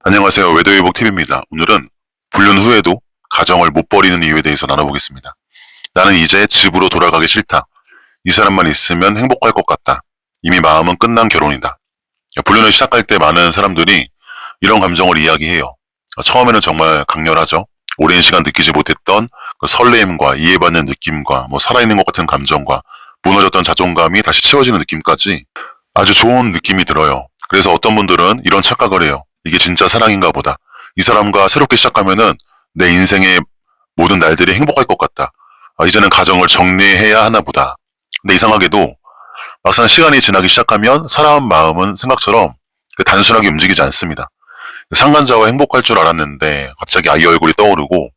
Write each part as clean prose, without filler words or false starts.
안녕하세요. 외도회복TV입니다. 오늘은 불륜 후에도 가정을 못 버리는 이유에 대해서 나눠보겠습니다. 나는 이제 집으로 돌아가기 싫다. 이 사람만 있으면 행복할 것 같다. 이미 마음은 끝난 결혼이다. 불륜을 시작할 때 많은 사람들이 이런 감정을 이야기해요. 처음에는 정말 강렬하죠. 오랜 시간 느끼지 못했던 그 설레임과 이해받는 느낌과 살아있는 것 같은 감정과 무너졌던 자존감이 다시 채워지는 느낌까지 아주 좋은 느낌이 들어요. 그래서 어떤 분들은 이런 착각을 해요. 이게 진짜 사랑인가 보다. 이 사람과 새롭게 시작하면은 내 인생의 모든 날들이 행복할 것 같다. 이제는 가정을 정리해야 하나 보다. 근데 이상하게도 막상 시간이 지나기 시작하면 사람 마음은 생각처럼 단순하게 움직이지 않습니다. 상간자와 행복할 줄 알았는데 갑자기 아이 얼굴이 떠오르고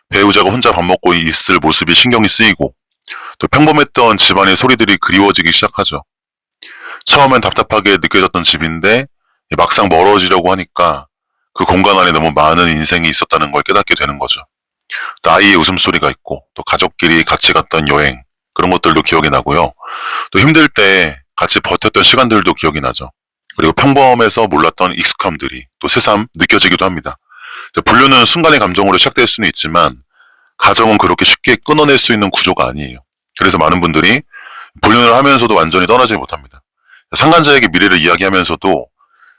배우자가 혼자 밥 먹고 있을 모습이 신경이 쓰이고 또 평범했던 집안의 소리들이 그리워지기 시작하죠. 처음엔 답답하게 느껴졌던 집인데 막상 멀어지려고 하니까 그 공간 안에 너무 많은 인생이 있었다는 걸 깨닫게 되는 거죠. 또 아이의 웃음소리가 있고 또 가족끼리 같이 갔던 여행 그런 것들도 기억이 나고요. 또 힘들 때 같이 버텼던 시간들도 기억이 나죠. 그리고 평범해서 몰랐던 익숙함들이 또 새삼 느껴지기도 합니다. 불륜은 순간의 감정으로 시작될 수는 있지만 가정은 그렇게 쉽게 끊어낼 수 있는 구조가 아니에요. 그래서 많은 분들이 불륜을 하면서도 완전히 떠나지 못합니다. 상간자에게 미래를 이야기하면서도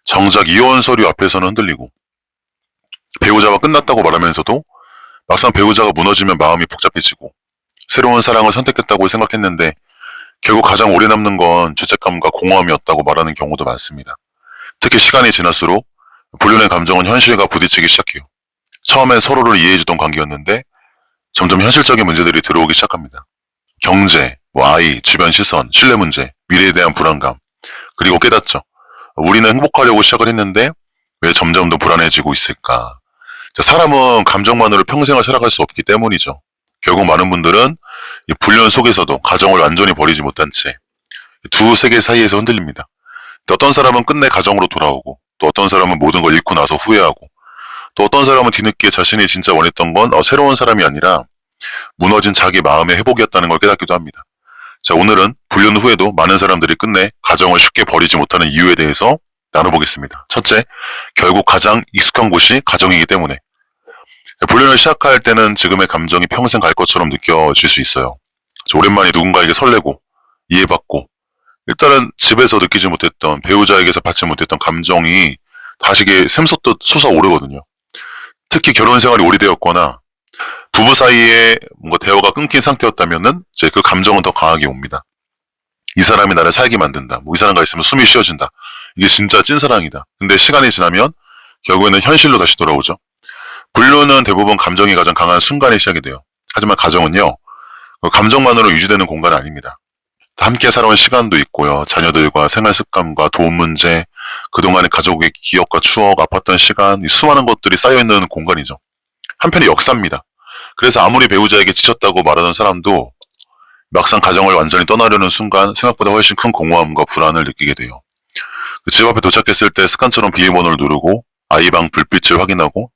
정작 이혼 서류 앞에서는 흔들리고 배우자와 끝났다고 말하면서도 막상 배우자가 무너지면 마음이 복잡해지고 새로운 사랑을 선택했다고 생각했는데 결국 가장 오래 남는 건 죄책감과 공허함이었다고 말하는 경우도 많습니다. 특히 시간이 지날수록 불륜의 감정은 현실과 부딪히기 시작해요. 처음엔 서로를 이해해주던 관계였는데 점점 현실적인 문제들이 들어오기 시작합니다. 경제, 아이, 주변 시선, 신뢰 문제, 미래에 대한 불안감, 그리고 깨닫죠. 우리는 행복하려고 시작을 했는데 왜 점점 더 불안해지고 있을까? 사람은 감정만으로 평생을 살아갈 수 없기 때문이죠. 결국 많은 분들은 이 불륜 속에서도 가정을 완전히 버리지 못한 채 두 세계 사이에서 흔들립니다. 또 어떤 사람은 끝내 가정으로 돌아오고 또 어떤 사람은 모든 걸 잃고 나서 후회하고 또 어떤 사람은 뒤늦게 자신이 진짜 원했던 건 새로운 사람이 아니라 무너진 자기 마음의 회복이었다는 걸 깨닫기도 합니다. 자, 오늘은 불륜 후에도 많은 사람들이 끝내 가정을 쉽게 버리지 못하는 이유에 대해서 나눠보겠습니다. 첫째, 결국 가장 익숙한 곳이 가정이기 때문에. 불륜을 시작할 때는 지금의 감정이 평생 갈 것처럼 느껴질 수 있어요. 오랜만에 누군가에게 설레고 이해받고 일단은 집에서 느끼지 못했던 배우자에게서 받지 못했던 감정이 다시 샘솟듯 솟아오르거든요. 특히 결혼 생활이 오래되었거나 부부 사이에 뭔가 대화가 끊긴 상태였다면은 이제 그 감정은 더 강하게 옵니다. 이 사람이 나를 살게 만든다. 이 사람과 있으면 숨이 쉬어진다. 이게 진짜 찐사랑이다. 근데 시간이 지나면 결국에는 현실로 다시 돌아오죠. 불륜은 대부분 감정이 가장 강한 순간에 시작이 돼요. 하지만 가정은요, 감정만으로 유지되는 공간은 아닙니다. 함께 살아온 시간도 있고요. 자녀들과 생활 습관과 도움 문제, 그동안의 가족의 기억과 추억, 아팠던 시간, 수많은 것들이 쌓여있는 공간이죠. 한편의 역사입니다. 그래서 아무리 배우자에게 지쳤다고 말하는 사람도 막상 가정을 완전히 떠나려는 순간 생각보다 훨씬 큰 공허함과 불안을 느끼게 돼요. 집 앞에 도착했을 때 습관처럼 비밀번호를 누르고 아이 방 불빛을 확인하고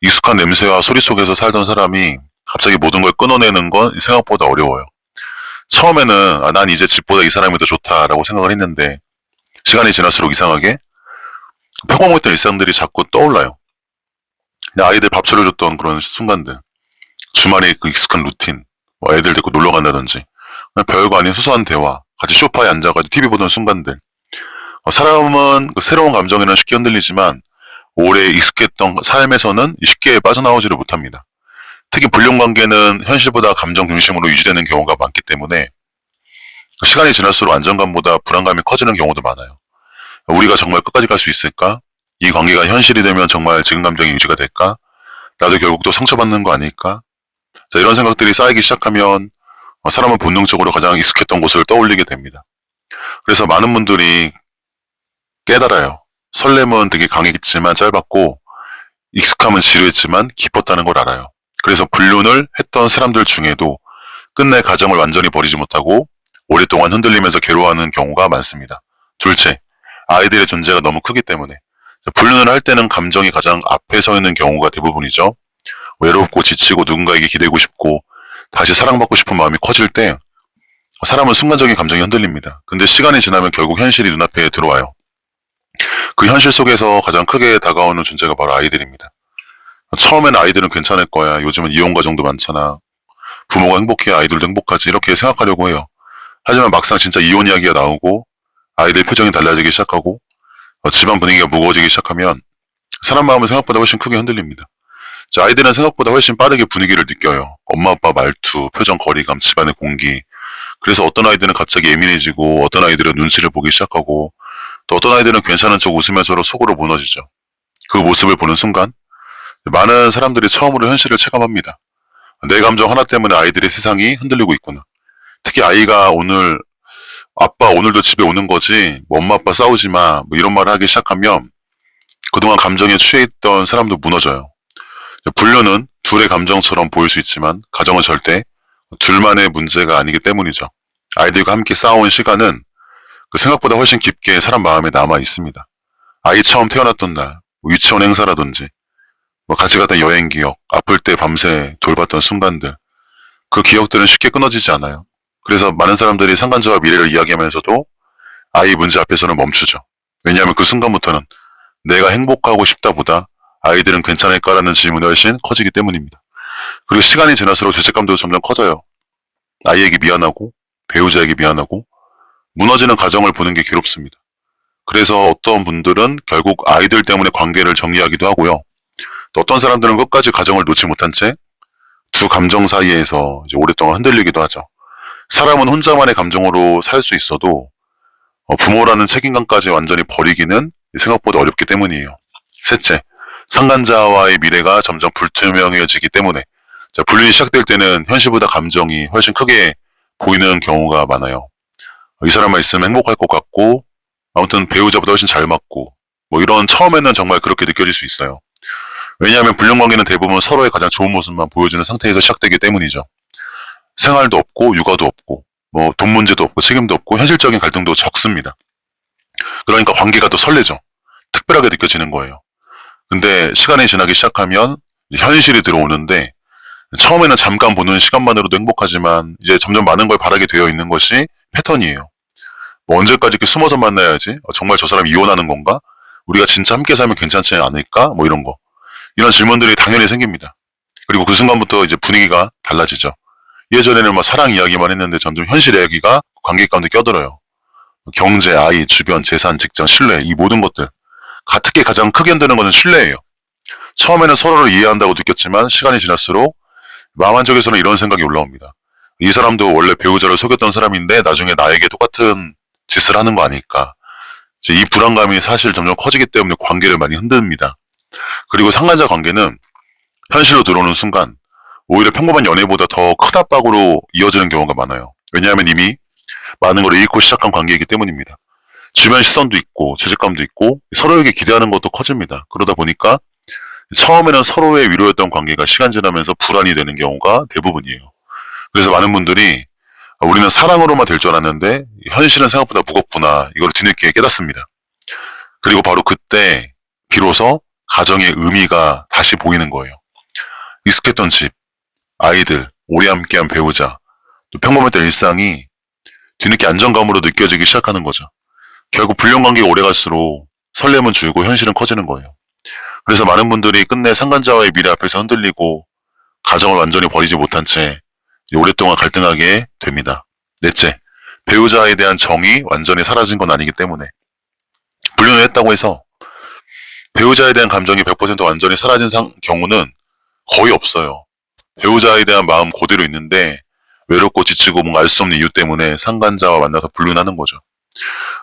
익숙한 냄새와 소리 속에서 살던 사람이 갑자기 모든 걸 끊어내는 건 생각보다 어려워요. 처음에는 난 이제 집보다 이 사람이 더 좋다라고 생각을 했는데 시간이 지날수록 이상하게 평범했던 일상들이 자꾸 떠올라요. 아이들 밥 차려줬던 그런 순간들, 주말에 그 익숙한 루틴, 애들 데리고 놀러 간다든지 그냥 별거 아닌 소소한 대화, 같이 소파에 앉아가지고 TV 보던 순간들. 사람은 그 새로운 감정에는 쉽게 흔들리지만 오래 익숙했던 삶에서는 쉽게 빠져나오지를 못합니다. 특히 불륜 관계는 현실보다 감정 중심으로 유지되는 경우가 많기 때문에 시간이 지날수록 안정감보다 불안감이 커지는 경우도 많아요. 우리가 정말 끝까지 갈 수 있을까? 이 관계가 현실이 되면 정말 지금 감정이 유지가 될까? 나도 결국 또 상처받는 거 아닐까? 자, 이런 생각들이 쌓이기 시작하면 사람은 본능적으로 가장 익숙했던 곳을 떠올리게 됩니다. 그래서 많은 분들이 깨달아요. 설렘은 되게 강했지만 짧았고 익숙함은 지루했지만 깊었다는 걸 알아요. 그래서 불륜을 했던 사람들 중에도 끝내 가정을 완전히 버리지 못하고 오랫동안 흔들리면서 괴로워하는 경우가 많습니다. 둘째, 아이들의 존재가 너무 크기 때문에. 불륜을 할 때는 감정이 가장 앞에 서 있는 경우가 대부분이죠. 외롭고 지치고 누군가에게 기대고 싶고 다시 사랑받고 싶은 마음이 커질 때 사람은 순간적인 감정이 흔들립니다. 근데 시간이 지나면 결국 현실이 눈앞에 들어와요. 그 현실 속에서 가장 크게 다가오는 존재가 바로 아이들입니다. 처음에는 아이들은 괜찮을 거야. 요즘은 이혼 가정도 많잖아. 부모가 행복해야 아이들도 행복하지. 이렇게 생각하려고 해요. 하지만 막상 진짜 이혼 이야기가 나오고 아이들 표정이 달라지기 시작하고 집안 분위기가 무거워지기 시작하면 사람 마음은 생각보다 훨씬 크게 흔들립니다. 자, 아이들은 생각보다 훨씬 빠르게 분위기를 느껴요. 엄마 아빠 말투, 표정 거리감, 집안의 공기. 그래서 어떤 아이들은 갑자기 예민해지고 어떤 아이들은 눈치를 보기 시작하고 또 어떤 아이들은 괜찮은 척 웃으면서 속으로 무너지죠. 그 모습을 보는 순간 많은 사람들이 처음으로 현실을 체감합니다. 내 감정 하나 때문에 아이들의 세상이 흔들리고 있구나. 특히 아이가 아빠 오늘도 집에 오는 거지, 뭐 엄마 아빠 싸우지 마, 뭐 이런 말을 하기 시작하면 그동안 감정에 취해 있던 사람도 무너져요. 불륜은 둘의 감정처럼 보일 수 있지만 가정은 절대 둘만의 문제가 아니기 때문이죠. 아이들과 함께 싸운 시간은 그 생각보다 훨씬 깊게 사람 마음에 남아 있습니다. 아이 처음 태어났던 날, 뭐 유치원 행사라든지, 뭐 같이 갔던 여행 기억, 아플 때 밤새 돌봤던 순간들, 그 기억들은 쉽게 끊어지지 않아요. 그래서 많은 사람들이 상간자와 미래를 이야기하면서도 아이 문제 앞에서는 멈추죠. 왜냐하면 그 순간부터는 내가 행복하고 싶다보다 아이들은 괜찮을까라는 질문이 훨씬 커지기 때문입니다. 그리고 시간이 지날수록 죄책감도 점점 커져요. 아이에게 미안하고 배우자에게 미안하고 무너지는 가정을 보는 게 괴롭습니다. 그래서 어떤 분들은 결국 아이들 때문에 관계를 정리하기도 하고요. 또 어떤 사람들은 끝까지 가정을 놓지 못한 채 두 감정 사이에서 이제 오랫동안 흔들리기도 하죠. 사람은 혼자만의 감정으로 살 수 있어도 부모라는 책임감까지 완전히 버리기는 생각보다 어렵기 때문이에요. 셋째, 상간자와의 미래가 점점 불투명해지기 때문에 불륜이 시작될 때는 현실보다 감정이 훨씬 크게 보이는 경우가 많아요. 이 사람만 있으면 행복할 것 같고 아무튼 배우자보다 훨씬 잘 맞고 뭐 이런 처음에는 정말 그렇게 느껴질 수 있어요. 왜냐하면 불륜관계는 대부분 서로의 가장 좋은 모습만 보여주는 상태에서 시작되기 때문이죠. 생활도 없고 육아도 없고 뭐 돈 문제도 없고 책임도 없고 현실적인 갈등도 적습니다. 그러니까 관계가 더 설레죠. 특별하게 느껴지는 거예요. 근데 시간이 지나기 시작하면 현실이 들어오는데 처음에는 잠깐 보는 시간만으로도 행복하지만 이제 점점 많은 걸 바라게 되어 있는 것이 패턴이에요. 뭐 언제까지 이렇게 숨어서 만나야지? 정말 저 사람 이혼하는 건가? 우리가 진짜 함께 살면 괜찮지 않을까? 뭐 이런 거. 이런 질문들이 당연히 생깁니다. 그리고 그 순간부터 이제 분위기가 달라지죠. 예전에는 뭐 사랑 이야기만 했는데 점점 현실 이야기가 관계 가운데 껴들어요. 경제, 아이, 주변, 재산, 직장, 신뢰, 이 모든 것들. 특히 가장 크게 흔드는 것은 신뢰예요. 처음에는 서로를 이해한다고 느꼈지만 시간이 지날수록 마음 한쪽에서는 이런 생각이 올라옵니다. 이 사람도 원래 배우자를 속였던 사람인데 나중에 나에게 똑같은 짓을 하는 거 아닐까. 이 불안감이 사실 점점 커지기 때문에 관계를 많이 흔듭니다. 그리고 상간자 관계는 현실로 들어오는 순간 오히려 평범한 연애보다 더 큰 압박으로 이어지는 경우가 많아요. 왜냐하면 이미 많은 걸 잃고 시작한 관계이기 때문입니다. 주변 시선도 있고 죄책감도 있고 서로에게 기대하는 것도 커집니다. 그러다 보니까 처음에는 서로의 위로였던 관계가 시간 지나면서 불안이 되는 경우가 대부분이에요. 그래서 많은 분들이 우리는 사랑으로만 될 줄 알았는데 현실은 생각보다 무겁구나, 이걸 뒤늦게 깨닫습니다. 그리고 바로 그때 비로소 가정의 의미가 다시 보이는 거예요. 익숙했던 집, 아이들, 오래 함께한 배우자, 또 평범했던 일상이 뒤늦게 안정감으로 느껴지기 시작하는 거죠. 결국 불륜관계가 오래갈수록 설렘은 줄고 현실은 커지는 거예요. 그래서 많은 분들이 끝내 상간자와의 미래 앞에서 흔들리고 가정을 완전히 버리지 못한 채 오랫동안 갈등하게 됩니다. 넷째, 배우자에 대한 정이 완전히 사라진 건 아니기 때문에. 불륜을 했다고 해서 배우자에 대한 감정이 100% 완전히 사라진 경우는 거의 없어요. 배우자에 대한 마음 그대로 있는데 외롭고 지치고 뭔가 알 수 없는 이유 때문에 상간자와 만나서 불륜하는 거죠.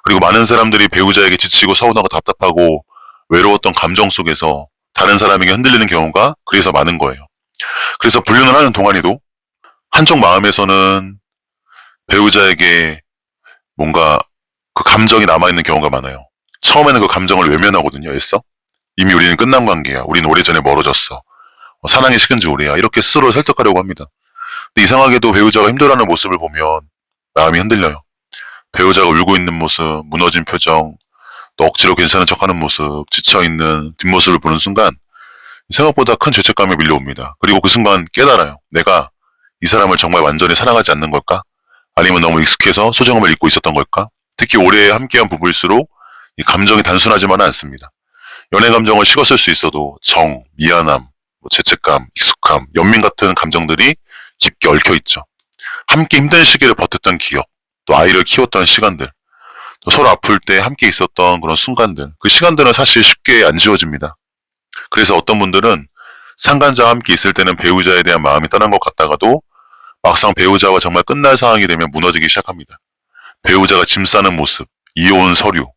그리고 많은 사람들이 배우자에게 지치고 서운하고 답답하고 외로웠던 감정 속에서 다른 사람에게 흔들리는 경우가 그래서 많은 거예요. 그래서 불륜을 하는 동안에도 한쪽 마음에서는 배우자에게 뭔가 그 감정이 남아있는 경우가 많아요. 처음에는 그 감정을 외면하거든요. 애써. 이미 우리는 끝난 관계야. 우린 오래전에 멀어졌어. 사랑이 식은 지 오래야. 이렇게 스스로를 설득하려고 합니다. 근데 이상하게도 배우자가 힘들어하는 모습을 보면 마음이 흔들려요. 배우자가 울고 있는 모습, 무너진 표정, 또 억지로 괜찮은 척하는 모습, 지쳐있는 뒷모습을 보는 순간 생각보다 큰 죄책감이 밀려옵니다. 그리고 그 순간 깨달아요. 내가 이 사람을 정말 완전히 사랑하지 않는 걸까? 아니면 너무 익숙해서 소중함을 잊고 있었던 걸까? 특히 오래 함께한 부부일수록 이 감정이 단순하지만은 않습니다. 연애 감정을 식었을 수 있어도 정, 미안함, 죄책감, 익숙함, 연민 같은 감정들이 깊게 얽혀 있죠. 함께 힘든 시기를 버텼던 기억, 또 아이를 키웠던 시간들, 또 서로 아플 때 함께 있었던 그런 순간들, 그 시간들은 사실 쉽게 안 지워집니다. 그래서 어떤 분들은 상간자와 함께 있을 때는 배우자에 대한 마음이 떠난 것 같다가도 막상 배우자와 정말 끝날 상황이 되면 무너지기 시작합니다. 배우자가 짐 싸는 모습, 이혼 서류,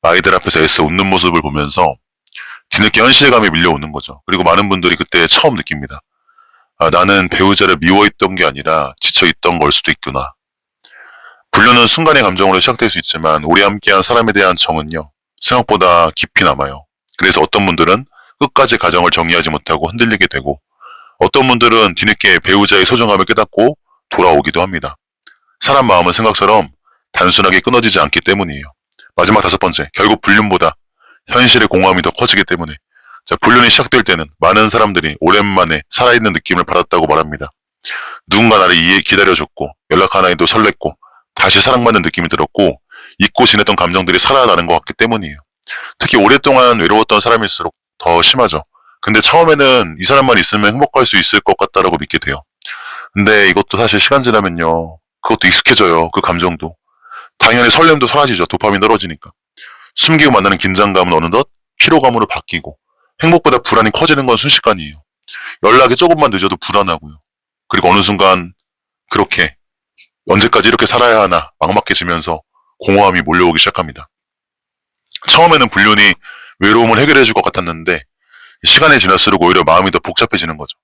아이들 앞에서 애써 웃는 모습을 보면서 뒤늦게 현실감이 밀려오는 거죠. 그리고 많은 분들이 그때 처음 느낍니다. 아, 나는 배우자를 미워했던 게 아니라 지쳐있던 걸 수도 있구나. 불륜은 순간의 감정으로 시작될 수 있지만 오래 함께한 사람에 대한 정은요, 생각보다 깊이 남아요. 그래서 어떤 분들은 끝까지 가정을 정리하지 못하고 흔들리게 되고, 어떤 분들은 뒤늦게 배우자의 소중함을 깨닫고 돌아오기도 합니다. 사람 마음은 생각처럼 단순하게 끊어지지 않기 때문이에요. 마지막 5번째, 결국 불륜보다 현실의 공허함이 더 커지기 때문에. 자, 불륜이 시작될 때는 많은 사람들이 오랜만에 살아있는 느낌을 받았다고 말합니다. 누군가 나를 기다려줬고, 연락 하나에도 설렜고, 다시 사랑받는 느낌이 들었고, 잊고 지냈던 감정들이 살아나는 것 같기 때문이에요. 특히 오랫동안 외로웠던 사람일수록 더 심하죠. 근데 처음에는 이 사람만 있으면 행복할 수 있을 것 같다라고 믿게 돼요. 근데 이것도 사실 시간 지나면요, 그것도 익숙해져요. 그 감정도. 당연히 설렘도 사라지죠. 도파민 떨어지니까. 숨기고 만나는 긴장감은 어느덧 피로감으로 바뀌고, 행복보다 불안이 커지는 건 순식간이에요. 연락이 조금만 늦어도 불안하고요. 그리고 어느 순간 그렇게 언제까지 이렇게 살아야 하나 막막해지면서 공허함이 몰려오기 시작합니다. 처음에는 불륜이 외로움을 해결해 줄 것 같았는데 시간이 지날수록 오히려 마음이 더 복잡해지는 거죠.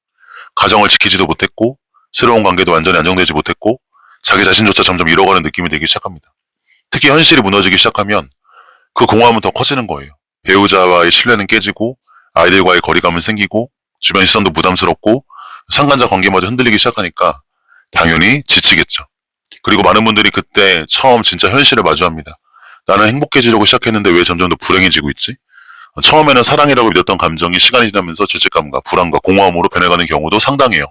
가정을 지키지도 못했고, 새로운 관계도 완전히 안정되지 못했고, 자기 자신조차 점점 잃어가는 느낌이 들기 시작합니다. 특히 현실이 무너지기 시작하면 그 공허함은 더 커지는 거예요. 배우자와의 신뢰는 깨지고, 아이들과의 거리감은 생기고, 주변 시선도 부담스럽고, 상간자 관계마저 흔들리기 시작하니까 당연히 지치겠죠. 그리고 많은 분들이 그때 처음 진짜 현실을 마주합니다. 나는 행복해지려고 시작했는데 왜 점점 더 불행해지고 있지? 처음에는 사랑이라고 믿었던 감정이 시간이 지나면서 죄책감과 불안과 공허함으로 변해가는 경우도 상당해요.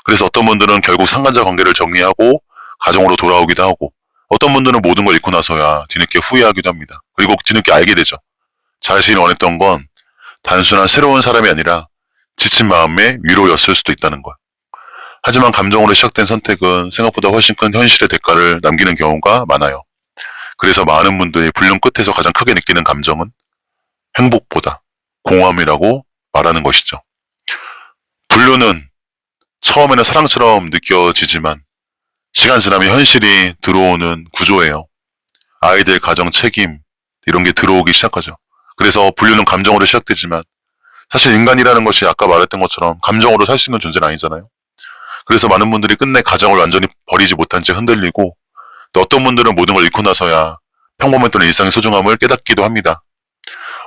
그래서 어떤 분들은 결국 상간자 관계를 정리하고 가정으로 돌아오기도 하고, 어떤 분들은 모든 걸 잃고 나서야 뒤늦게 후회하기도 합니다. 그리고 뒤늦게 알게 되죠. 자신이 원했던 건 단순한 새로운 사람이 아니라 지친 마음의 위로였을 수도 있다는 걸. 하지만 감정으로 시작된 선택은 생각보다 훨씬 큰 현실의 대가를 남기는 경우가 많아요. 그래서 많은 분들이 불륜 끝에서 가장 크게 느끼는 감정은 행복보다 공허함이라고 말하는 것이죠. 불륜은 처음에는 사랑처럼 느껴지지만 시간 지나면 현실이 들어오는 구조예요. 아이들 가정 책임 이런 게 들어오기 시작하죠. 그래서 불륜은 감정으로 시작되지만 사실 인간이라는 것이 아까 말했던 것처럼 감정으로 살 수 있는 존재는 아니잖아요. 그래서 많은 분들이 끝내 가정을 완전히 버리지 못한 채 흔들리고, 또 어떤 분들은 모든 걸 잃고 나서야 평범했던 일상의 소중함을 깨닫기도 합니다.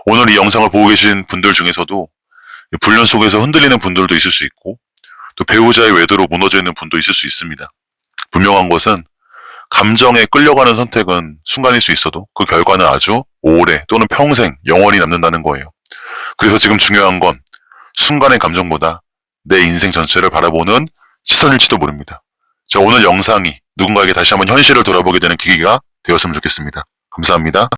오늘 이 영상을 보고 계신 분들 중에서도 불륜 속에서 흔들리는 분들도 있을 수 있고, 또 배우자의 외도로 무너져 있는 분도 있을 수 있습니다. 분명한 것은 감정에 끌려가는 선택은 순간일 수 있어도 그 결과는 아주 오래 또는 평생 영원히 남는다는 거예요. 그래서 지금 중요한 건 순간의 감정보다 내 인생 전체를 바라보는 시선일지도 모릅니다. 자, 오늘 영상이 누군가에게 다시 한번 현실을 돌아보게 되는 계기가 되었으면 좋겠습니다. 감사합니다.